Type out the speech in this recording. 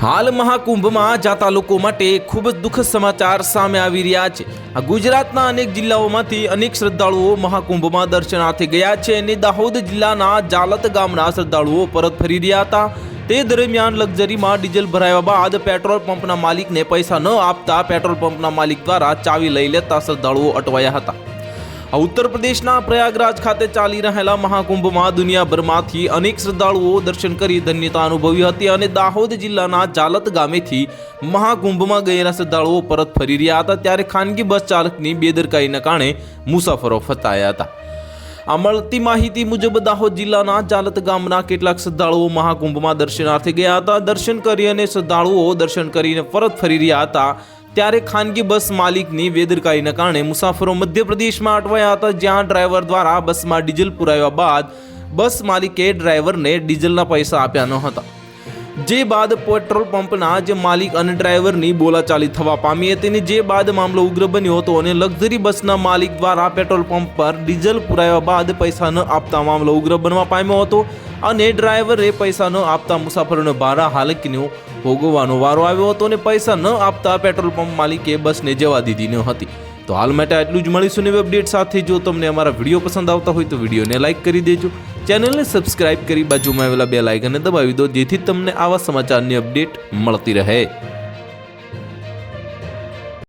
હાલ મહાકુંભમાં જાતા લોકો માટે ખૂબ જ દુઃખદ સમાચાર સામે આવી રહ્યા છે। ગુજરાતના અનેક જિલ્લાઓમાંથી અનેક શ્રદ્ધાળુઓ મહાકુંભમાં દર્શનાર્થે ગયા છે અને દાહોદ જિલ્લાના જાલત ગામના શ્રદ્ધાળુઓ પરત ફરી રહ્યા હતા। તે દરમિયાન લક્ઝરીમાં ડીઝલ ભરાયા બાદ પેટ્રોલ પંપના માલિકને પૈસા ન આપતા પેટ્રોલ પંપના માલિક દ્વારા ચાવી લઈ લેતા શ્રદ્ધાળુઓ અટવાયા હતા। उत्तर प्रदेशना प्रयागराज खाते चाली रहेला महाकुंभमां दुनियाभरमांथी अनेक श्रद्धाळुओ दर्शन करी धन्यता अनुभवी हती अने दाहोद जिल्लाना जालत गामेथी महाकुंभमां गयेला श्रद्धाळुओ परत फरी रह्या हता त्यारे खानगी बस चालकनी बेदरकारीना कारणे मुसाफरो फसाया हता। आ मळती माहिती मुजब दाहोद जिल्लाना जालत गामना केटलाक श्रद्धाळुओ महाकुंभमां दर्शनार्थे गया हता। दर्शन करी अने श्रद्धाळुओ दर्शन करीने परत फरी रह्या हता ત્યારે ખાનગી બસ માલિકની બેદરકારીના કારણે મુસાફરો મધ્યપ્રદેશમાં અટવાયા હતા, જ્યાં ડ્રાઈવર દ્વારા બસમાં ડીઝલ પુરાવ્યા બાદ બસ માલિકે ડ્રાઈવરને ડીઝલના પૈસા આપ્યા ન હતા, જે બાદ પેટ્રોલ પંપના જે માલિક અને ડ્રાઈવરની બોલાચાલી થવા પામી હતી અને જે બાદ મામલો ઉગ્ર બન્યો હતો અને લક્ઝરી બસના માલિક દ્વારા પેટ્રોલ પંપ પર ડીઝલ પુરાવ્યા બાદ પૈસા ન આપતા મામલો ઉગ્ર બનવા પામ્યો હતો અને ડ્રાઈવરે પૈસા ન આપતા મુસાફરોને ભાડા હાલકીનો ભોગવવાનો વારો આવ્યો હતો અને પૈસા ન આપતા પેટ્રોલ પંપ માલિકે બસને જવા દીધી ન હતી। તો હાલ માટે આટલું જ। મળીશું નવી અપડેટ સાથે। જો તમને અમારા વિડીયો પસંદ આવતા હોય તો વિડીયોને લાઇક કરી દેજો, ચેનલને સબસ્ક્રાઇબ કરી બાજુમાં આવેલા બેલ આઇકનને દબાવી દો, જેથી તમને આવા સમાચારની અપડેટ મળતી રહે।